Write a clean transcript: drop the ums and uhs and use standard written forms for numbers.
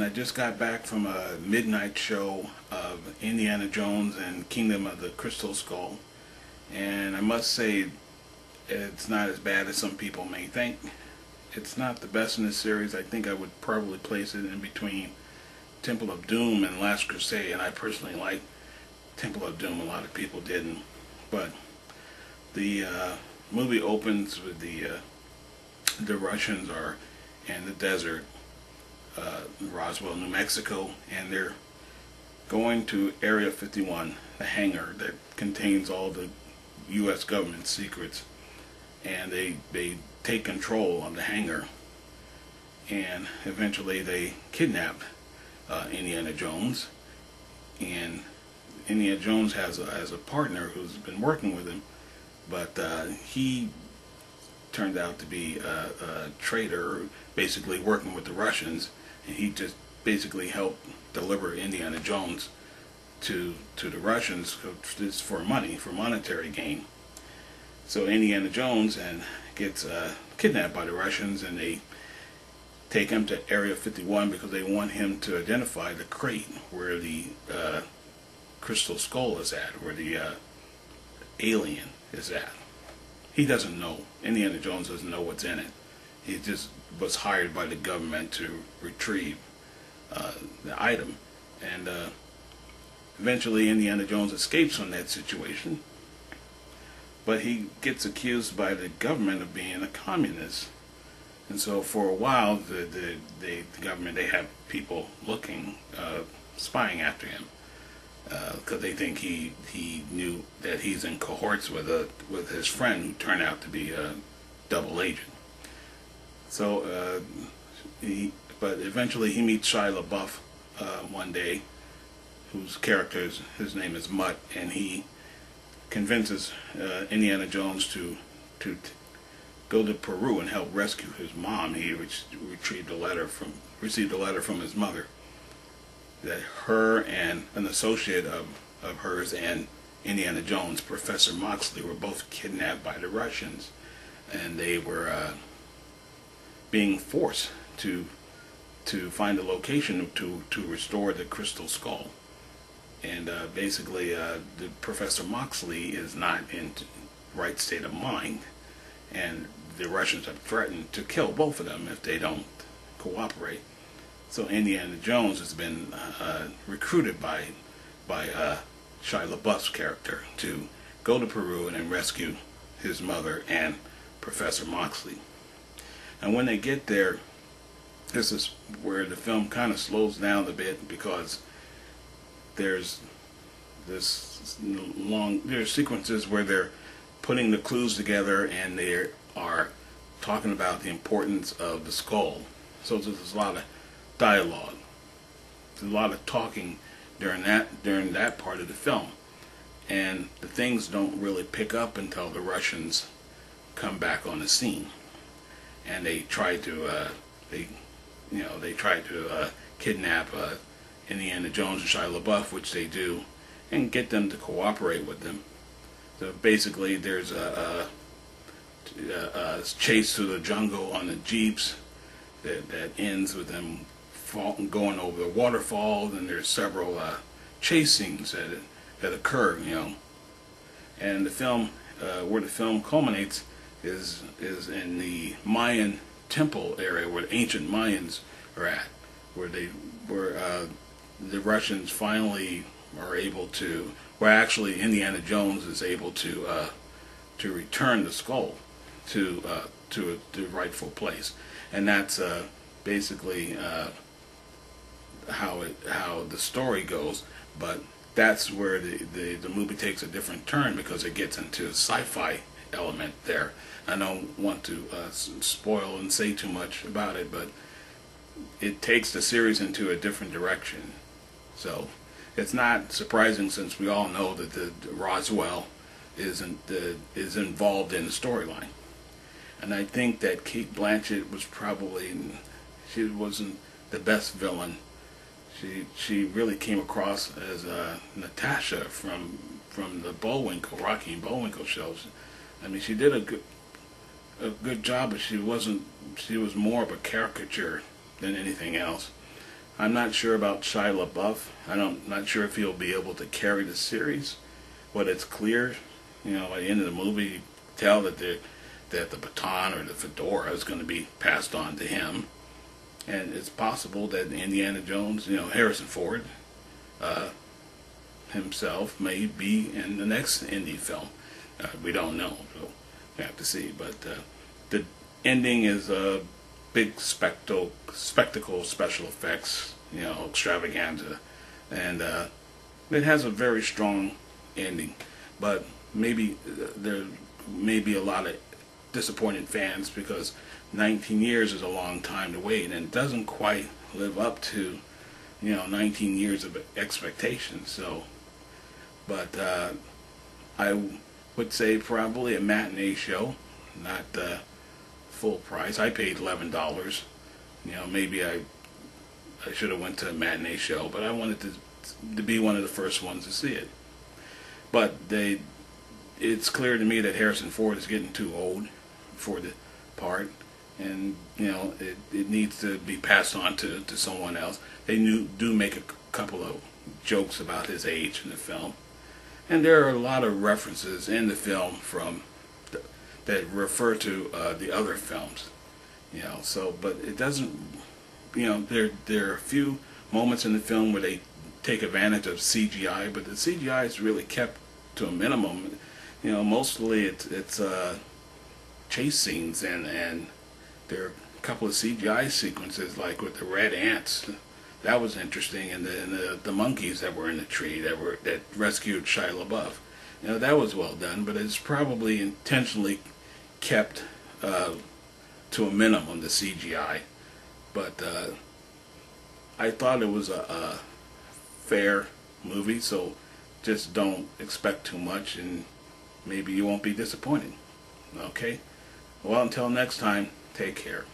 I just got back from a midnight show of Indiana Jones and Kingdom of the Crystal Skull, and I must say it's not as bad as some people may think. It's not the best in this series. I think I would probably place it in between Temple of Doom and Last Crusade, and I personally like Temple of Doom. A lot of people didn't, but the movie opens with the Russians are in the desert, Roswell, New Mexico, and they're going to Area 51, the hangar that contains all the U.S. government secrets, and they take control of the hangar, and eventually they kidnap Indiana Jones, and Indiana Jones has a partner who's been working with him, but he turned out to be a traitor, basically working with the Russians, and he just basically helped deliver Indiana Jones to the Russians just for money, for monetary gain. So Indiana Jones gets kidnapped by the Russians, and they take him to Area 51 because they want him to identify the crate where the crystal skull is at, where the alien is at. He doesn't know. Indiana Jones doesn't know what's in it. He just was hired by the government to retrieve the item. And eventually Indiana Jones escapes from that situation, but he gets accused by the government of being a communist. And so for a while the government, they have people looking, spying after him, because they think he knew that he's in cohorts with his friend, who turned out to be a double agent. So but eventually he meets Shia LaBeouf one day, whose character his name is Mutt, and he convinces Indiana Jones to go to Peru and help rescue his mom. He received a letter from his mother that her and an associate of hers and Indiana Jones, Professor Moxley, were both kidnapped by the Russians, and they were being forced to find a location to restore the crystal skull. And basically the Professor Moxley is not in right state of mind, and the Russians have threatened to kill both of them if they don't cooperate. So Indiana Jones has been recruited by Shia LaBeouf's character to go to Peru and rescue his mother and Professor Moxley. And when they get there, this is where the film kind of slows down a bit, because there's sequences where they're putting the clues together, and they are talking about the importance of the skull. So there's a lot of dialogue, there's a lot of talking during that part of the film, and the things don't really pick up until the Russians come back on the scene, and they try to kidnap Indiana Jones and Shia LaBeouf, which they do, and get them to cooperate with them. So basically there's a chase through the jungle on the jeeps that ends with them going over the waterfalls, and there's several chase scenes that occur, and the film, where the film culminates is in the Mayan temple area, where the ancient Mayans are at, where the Russians finally are able to, actually Indiana Jones is able to return the skull to the rightful place, and that's basically how the story goes. But that's where the movie takes a different turn, because it gets into a sci-fi element there. I don't want to spoil and say too much about it, but it takes the series into a different direction. So it's not surprising, since we all know that the Roswell is involved in the storyline. And I think that Cate Blanchett she wasn't the best villain. She really came across as Natasha from the Rocky and Bullwinkle shows. I mean, she did a good job, but she was more of a caricature than anything else. I'm not sure about Shia LaBeouf. Not sure if he'll be able to carry the series, but it's clear, by the end of the movie, you tell that the baton or the fedora is going to be passed on to him, and it's possible that Indiana Jones, Harrison Ford, himself may be in the next Indy film. We don't know, so we have to see. But the ending is a big spectacle, special effects, extravaganza, and it has a very strong ending. But maybe there may be a lot of disappointed fans because 19 years is a long time to wait, and it doesn't quite live up to 19 years of expectations. So, but I would say probably a matinee show, not full price. I paid $11. Maybe I should have went to a matinee show, but I wanted to be one of the first ones to see it. But it's clear to me that Harrison Ford is getting too old for the part, and it needs to be passed on to someone else. They do make a couple of jokes about his age in the film, and there are a lot of references in the film that refer to the other films. So, but it doesn't. There are a few moments in the film where they take advantage of CGI, but the CGI is really kept to a minimum. Mostly it's chase scenes, and there are a couple of CGI sequences, like with the red ants. That was interesting, and the monkeys that were in the tree that rescued Shia LaBeouf. That was well done, but it's probably intentionally kept to a minimum, the CGI. But I thought it was a fair movie, so just don't expect too much, and maybe you won't be disappointed. Okay? Well, until next time, take care.